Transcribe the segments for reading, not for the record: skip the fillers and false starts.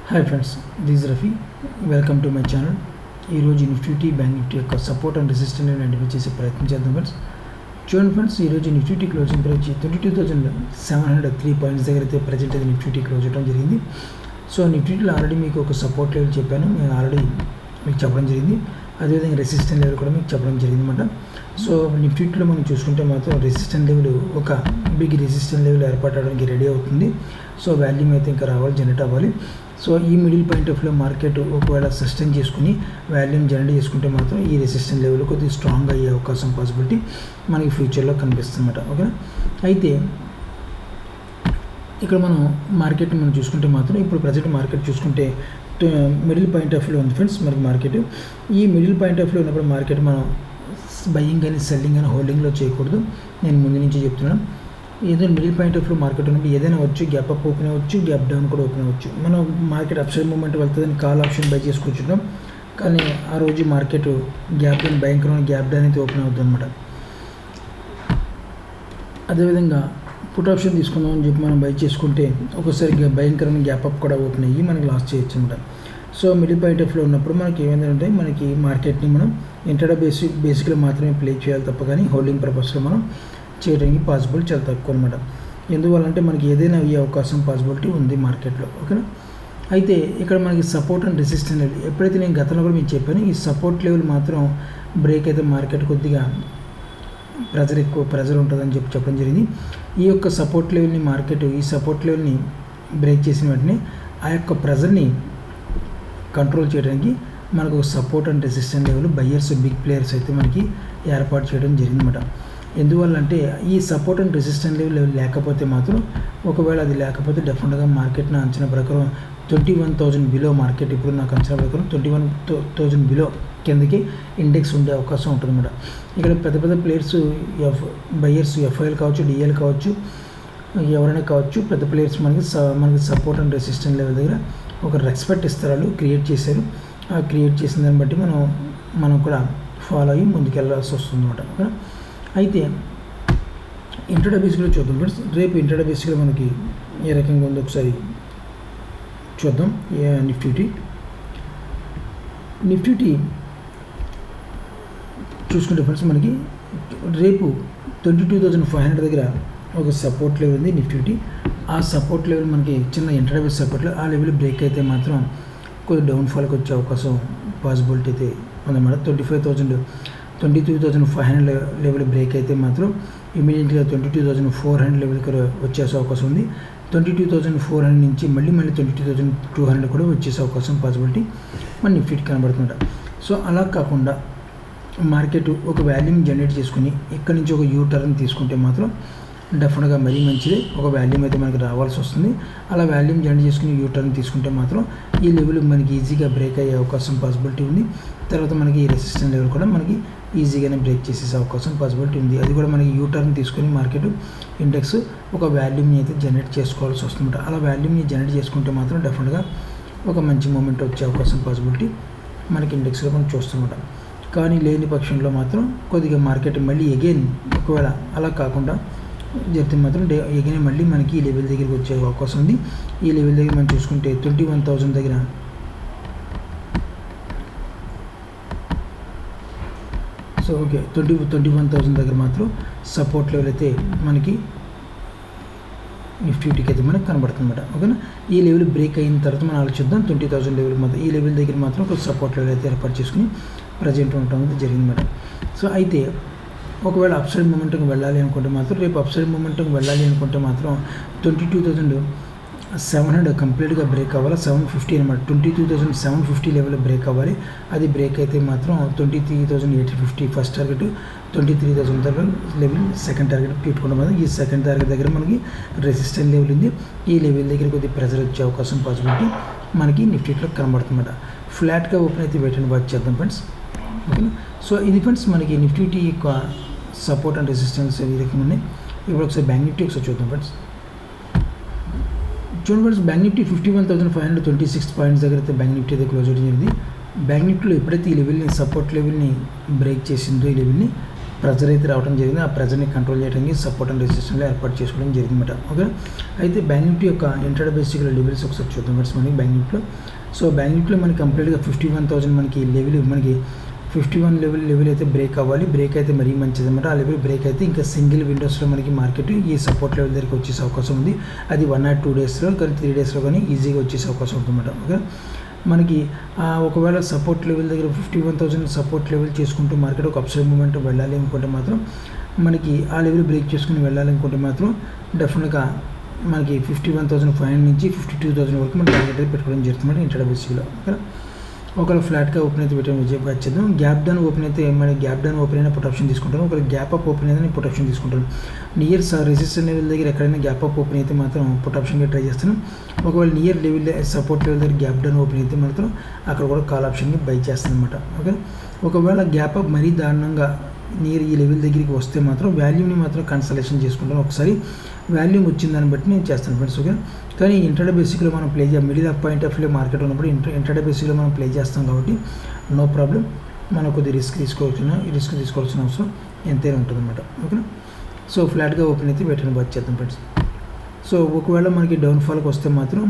Hi friends, this Rafi. Welcome to my channel. ఈరోజు Nifty bank Nifty యొక్క support and resistance identify చేసే ప్రయత్నం చేద్దాం ఫ్రెండ్స్. చూడండి ఫ్రెండ్స్, ఈరోజు నిఫ్టీ క్లోజింగ్ ప్రైస్ 22,703 పాయింట్స్ దగ్గర అయితే ప్రజెంట్ అయితే నిఫ్టీ క్లోజ్ అవ్వడం జరిగింది. సో నిఫ్టీలో ఆల్రెడీ మీకు ఒక సపోర్ట్ లెవెల్ చెప్పాను, నేను ఆల్రెడీ మీకు చెప్పడం జరిగింది. అదేవిధంగా రెసిస్టెన్స్ లెవెల్ కూడా మీకు చెప్పడం జరిగింది అనమాట. సో నిఫ్టీలో మనం చూసుకుంటే మాత్రం రెసిస్టెన్స్ లెవెల్ ఒక బిగ్ రెసిస్టెన్స్ లెవెల్ ఏర్పడడానికి రెడీ అవుతుంది. సో వాల్యూమ్ అయితే ఇంకా రావాలి, జనరేట్ అవ్వాలి. సో ఈ middle point of view market ఒకవేళ సస్టైన్ చేసుకుని వాల్యూమ్ జనరేట్ చేసుకుంటే మాత్రం ఈ రెసిస్టెన్స్ లెవెల్ కొద్దిగా స్ట్రాంగ్ అయ్యే అవకాశం పాసిబిలిటీ మనకి ఫ్యూచర్లో కనిపిస్తుంది అన్నమాట. ఓకేనా. అయితే ఇక్కడ మనం మార్కెట్ని మనం చూసుకుంటే మాత్రం ఇప్పుడు ప్రజెంట్ మార్కెట్ చూసుకుంటే మిడిల్ పాయింట్ ఆఫ్ వ్యూ ఉంది ఫ్రెండ్స్. మనకి మార్కెట్ ఈ మిడిల్ పాయింట్ ఆఫ్ వ్యూ ఉన్నప్పుడు మార్కెట్ మనం బయింగ్ కానీ సెల్లింగ్ కానీ హోల్డింగ్లో చేయకూడదు. నేను ముందు నుంచి చెప్తున్నాను. ఏదైనా middle point of view market ఉన్నప్పుడు ఏదైనా వచ్చు, గ్యాప్ అప్ ఓపెన్ అవ్వచ్చు, గ్యాప్ డౌన్ కూడా ఓపెన్ అవ్వచ్చు. మనం మార్కెట్ అప్ సైడ్ మూమెంట్ వెళ్తుందని కాల్ ఆప్షన్ బై చేసి కూర్చుంటాం, కానీ ఆ రోజు మార్కెట్ గ్యాప్ డౌన్ భయంకరమైన గ్యాప్ డౌన్ అయితే ఓపెన్ అవుతుంది అనమాట. అదేవిధంగా పుట్ ఆప్షన్ తీసుకుందాం అని చెప్పి మనం బై చేసుకుంటే ఒకసారి భయంకరమైన గ్యాప్ అప్ కూడా ఓపెన్ అయ్యి మనకి లాస్ చేయొచ్చు అనమాట. So middle point of view ఉన్నప్పుడు మనకి ఏమైందంటే మనకి మార్కెట్ని మనం ఇంట్రాడే బేసిక్లో మాత్రమే ప్లే చేయాలి తప్ప కానీ హోల్డింగ్ పర్పస్లో మనం చేయడానికి పాసిబిలిటీ చాలా తక్కువ అనమాట. ఎందువల్లంటే మనకి ఏదైనా అయ్యే అవకాశం పాసిబిలిటీ ఉంది మార్కెట్లో. ఓకేనా. అయితే ఇక్కడ మనకి సపోర్ట్ అండ్ రెసిస్టెన్స్ లెవెల్ ఎప్పుడైతే నేను గతంలో కూడా మీకు చెప్పాను, ఈ సపోర్ట్ లెవెల్ మాత్రం బ్రేక్ అయితే మార్కెట్ కొద్దిగా ఎక్కువ ప్రెజర్ ఉంటుందని చెప్పడం జరిగింది. ఈ యొక్క సపోర్ట్ లెవెల్ని మార్కెట్ ఈ సపోర్ట్ లెవెల్ని బ్రేక్ చేసిన వెంటనే ఆ యొక్క ప్రెజర్ని కంట్రోల్ చేయడానికి మనకు ఒక support and resistance level buyers big players అయితే మనకి ఏర్పాటు చేయడం జరిగిందన్నమాట. ఎందువల్లంటే ఈ సపోర్ట్ అండ్ రెసిస్టెన్స్ లెవెల్ లేకపోతే మాత్రం ఒకవేళ అది లేకపోతే డెఫినెట్గా మార్కెట్ నా అంచనా ప్రకారం 21,000 బిలో మార్కెట్ ఇప్పుడు నాకు అంచనా ప్రకారం 21,000 బిలో కిందకి ఇండెక్స్ ఉండే అవకాశం ఉంటుందన్నమాట. ఇక్కడ పెద్ద పెద్ద ప్లేయర్స్ బయ్యర్స్ ఎఫ్ఐఎల్ కావచ్చు, డిఎల్ కావచ్చు, ఎవరైనా కావచ్చు, పెద్ద ప్లేయర్స్ మనకి సపోర్ట్ అండ్ రెసిస్టెన్స్ లెవెల్ దగ్గర ఒక రెస్పెక్ట్ ఇస్తారు, వాళ్ళు క్రియేట్ చేశారు. ఆ క్రియేట్ చేసిన దాన్ని బట్టి మనం కూడా ఫాలో అయ్యి ముందుకెళ్ళాల్సి వస్తుంది అనమాట. అయితే ఇంట్రాడే బేసిక్లో చూద్దాం ఫ్రెండ్స్. రేపు ఇంట్రాడే బేసిక్లో మనకి ఏ రకంగా ఉందో ఒకసారి చూద్దాం. నిఫ్టీ చూసుకుంటే ఫ్రెండ్స్ మనకి రేపు 22,500 దగ్గర ఒక సపోర్ట్ లెవెల్ ఉంది నిఫ్టీ. ఆ సపోర్ట్ లెవెల్ మనకి చిన్న ఇంట్రాడే బేస్ సపోర్ట్ లెవెల్, ఆ లెవెల్ బ్రేక్ అయితే మాత్రం కొద్దిగా డౌన్ఫాల్కి వచ్చే అవకాశం పాసిబిలిటీ అయితే ఉందన్నమాట. 22,500 లెవెల్ బ్రేక్ అయితే మాత్రం ఇమీడియట్గా 22,400 లెవెల్కి వచ్చేసే అవకాశం ఉంది. 22,400 నుంచి మళ్ళీ 22,200 కూడా వచ్చేసే అవకాశం పాసిబిలిటీ మన నిఫ్టీకి కనబడుతుంట. సో అలా కాకుండా మార్కెట్ ఒక వాల్యూమ్ జనరేట్ చేసుకుని ఇక్కడ నుంచి ఒక యూ టర్న్ తీసుకుంటే మాత్రం డెఫినెట్గా మరీ మంచిదే. ఒక వాల్యూమ్ అయితే మనకి రావాల్సి వస్తుంది. అలా వాల్యూమ్ జనరేట్ చేసుకుని యూ టర్న్ తీసుకుంటే మాత్రం ఈ లెవెల్ మనకి ఈజీగా బ్రేక్ అయ్యే అవకాశం పాసిబిలిటీ ఉంది. తర్వాత మనకి ఈ రెసిస్టెన్స్ లెవెల్ కూడా మనకి ఈజీగానే బ్రేక్ చేసే అవకాశం పాసిబిలిటీ ఉంది. అది కూడా మనకి యూ టర్న్ తీసుకొని మార్కెట్ ఇండెక్స్ ఒక వాల్యూమ్ని అయితే జనరేట్ చేసుకోవాల్సి వస్తుందన్నమాట. అలా వాల్యూమ్ని జనరేట్ చేసుకుంటే మాత్రం డెఫినెట్గా ఒక మంచి మూమెంట్ వచ్చే అవకాశం పాసిబిలిటీ మనకి ఇండెక్స్లో మనం చూస్తామన్నమాట. కానీ లేని పక్షంలో మాత్రం కొద్దిగా మార్కెట్ మళ్ళీ ఎగైన్ ఒకవేళ అలా కాకుండా జరిగితే మాత్రం ఎగైన్ మళ్ళీ మనకి ఈ లెవెల్ దగ్గరికి వచ్చే అవకాశం ఉంది. ఈ లెవెల్ దగ్గర మనం చూసుకుంటే 21,000 దగ్గర సో ఓకే 21,000 దగ్గర మాత్రం సపోర్ట్ లెవెల్ అయితే మనకి నిఫ్టీకి అయితే మనకు కనబడుతుందన్నమాట. ఓకేనా. ఈ లెవెల్ బ్రేక్ అయిన తర్వాత మనం ఆలోచిద్దాం. 20,000 లెవెల్ మాత్రం ఈ లెవెల్ దగ్గర మాత్రం ఒక సపోర్ట్ లెవెల్ అయితే ఏర్పాటు చేసుకుని ప్రజెంట్ ఉండటం అయితే జరిగిందన్నమాట. సో అయితే ఒకవేళ అప్సైడ్ మూమెంట్కి వెళ్ళాలి అనుకుంటే మాత్రం రేపు అప్సైడ్ మూమెంట్కి వెళ్ళాలి అనుకుంటే మాత్రం 22,700 కంప్లీట్గా బ్రేక్ అవ్వాలి. 750 అనమాట. 22,750 లెవెల్ బ్రేక్ అవ్వాలి. అది బ్రేక్ అయితే మాత్రం 23,850 first target, 23,000 level second target పెట్టుకోవడం వల్ల ఈ సెకండ్ టార్గెట్ దగ్గర మనకి రెసిస్టెన్స్ లెవెల్ ఉంది. ఈ లెవెల్ దగ్గర కొద్దిగా ప్రెజర్ వచ్చే అవకాశం పాసిబిలిటీ మనకి నిఫ్టీలో కనబడుతుందన్నమాట. ఫ్లాట్గా ఓపెన్ అయితే వెయిట్ అండ్ వాచ్ చేద్దాం ఫ్రెండ్స్. ఓకేనా. సో ఇది ఫ్రెండ్స్ మనకి నిఫ్టీ యొక్క సపోర్ట్ అండ్ రెసిస్టెన్స్ ఈ రకంగా ఉన్నాయి. ఇప్పుడు ఒకసారి బ్యాంక్ నిఫ్టీ ఒకసారి చూద్దాం ఫ్రెండ్స్. చూడండి ఫ్రెండ్స్, బ్యాంక్ నిఫ్టీ 51,526 పాయింట్స్ దగ్గర అయితే బ్యాంక్ నిఫ్టీ అయితే క్లోజ్ అవ్వడం జరిగింది. బ్యాంక్ నిఫ్టీలో ఎప్పుడైతే ఈ లెవెల్ని సపోర్ట్ లెవెల్ని బ్రేక్ చేసిందో ఈ లెవెల్ని ప్రెజర్ అయితే రావడం జరిగింది. ఆ ప్రెజర్ని కంట్రోల్ చేయడానికి సపోర్ట్ అండ్ రెసిస్టెన్స్ ఏర్పాటు చేసుకోవడం జరిగిందన్నమాట. ఓకే, అయితే బ్యాంక్ నిఫ్టీ యొక్క ఇంట్రాడే బేసిక్ లెవెల్స్ ఒకసారి చూద్దాం ఫ్రెండ్స్. మనకి బ్యాంక్ నిఫ్టీలో బ్యాంక్ నిఫ్టీలో మనకి కంప్లీట్గా 51,000 మనకి లెవెల్, మనకి 51 లెవెల్ అయితే బ్రేక్ అవ్వాలి. బ్రేక్ అయితే మరీ మంచిది అనమాట. ఆ లెవెల్ బ్రేక్ అయితే ఇంకా సింగిల్ విండోస్లో మనకి మార్కెట్ ఈ సపోర్ట్ లెవెల్ దగ్గరికి వచ్చేసే అవకాశం ఉంది. అది 1 or 2 డేస్లో కానీ 3 డేస్లో కానీ ఈజీగా వచ్చేసే అవకాశం ఉంటుందన్నమాట. ఓకే, మనకి ఒకవేళ సపోర్ట్ లెవెల్ దగ్గర 51,000 సపోర్ట్ లెవెల్ చేసుకుంటూ మార్కెట్ ఒక అప్సైడ్ మూమెంట్ వెళ్ళాలి అనుకుంటే మాత్రం, మనకి ఆ లెవెల్ బ్రేక్ చేసుకుని వెళ్ళాలి అనుకుంటే మాత్రం డెఫినెట్గా మనకి 51,500 నుంచి 52,000 వరకు మనం టార్గెట్ అయితే పెట్టుకోవడం జరుగుతుంది ఇంట్రాడే బేసిక్లో. ఓకే, ఒకవేళ ఫ్లాట్గా ఓపెన్ అయితే పెట్టడం విజయగా వచ్చేద్దాం. గ్యాప్ డౌన్ ఓపెన్ అయితే మన గ్యాప్ డౌన్ ఓపెన్ అయినా పుట్ ఆప్షన్ తీసుకుంటాను. ఒకవేళ గ్యాప్ అప్ ఓపెన్ అయితే నేను పుట్ ఆప్షన్ తీసుకుంటాను. నియర్ రెసిస్టెన్స్ లెవెల్ దగ్గర ఎక్కడైనా గ్యాప్ అప్ ఓపెన్ అయితే మాత్రం పుట్ ఆప్షన్గా ట్రై చేస్తాను. ఒకవేళ నియర్ లెవెల్ సపోర్ట్ లెవెల్ దగ్గర గ్యాప్ డౌన్ ఓపెన్ అయితే మాత్రం అక్కడ కూడా కాల్ ఆప్షన్కి బై చేస్తాను అనమాట. ఓకే, ఒకవేళ గ్యాప్ అప్ మరీ దారుణంగా నియర్ ఈ లెవెల్ దగ్గరికి వస్తే మాత్రం వాల్యూమ్ని మాత్రం కన్సల్టేషన్ చేసుకుంటాను. ఒకసారి వాల్యూమ్ వచ్చిన దాన్ని బట్టి నేను చేస్తాను ఫ్రెండ్స్. ఓకే, కానీ ఇంట్రాడే బేసిక్లో మనం play middle up point of వ్యూలో మార్కెట్ ఉన్నప్పుడు ఇంట్రాడే బేసిక్లో మనం ప్లే చేస్తాం కాబట్టి నో ప్రాబ్లం. మనం కొద్దిగా రిస్క్ తీసుకోవాల్సిన అవసరం ఎంతైనా ఉంటుంది అనమాట. ఓకేనా, ఫ్లాట్గా ఓపెన్ అయితే పెట్టని బాగా చేద్దాం ఫ్రెండ్స్. ఒకవేళ మనకి డౌన్ఫాల్కి వస్తే మాత్రం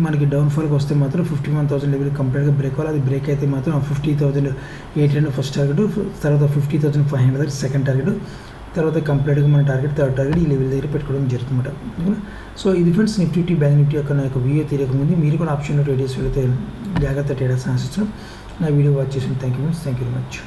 మనకి డౌన్ఫాల్కి వస్తే మాత్రం 51,000 లెవెల్ కంప్లీట్గా బ్రేక్ అవ్వాలి. అది బ్రేక్ అయితే మాత్రం 50,800 ఫస్ట్ టార్గెట్, తర్వాత 50,500 సెకండ్ టార్గెట్, తర్వాత కంప్లీట్గా మన థర్డ్ టార్గెట్ ఈ లెవెల్ దగ్గర పెట్టుకోవడం జరుగుతుందన్నమాట. ఇది ఫ్రెండ్స్ నిఫ్టీ బ్యాంక్ నిఫ్టీ యొక్క నా యొక్క వీడియో తెలియకముందు మీరు కూడా ఆప్షన్లో ట్రేడర్స్ వెళితే జాగ్రత్త ట్రేడర్స్ ఆశిస్తున్నాం. నా వీడియో వాచ్ చేసిన థ్యాంక్ యూ వెరీ మచ్.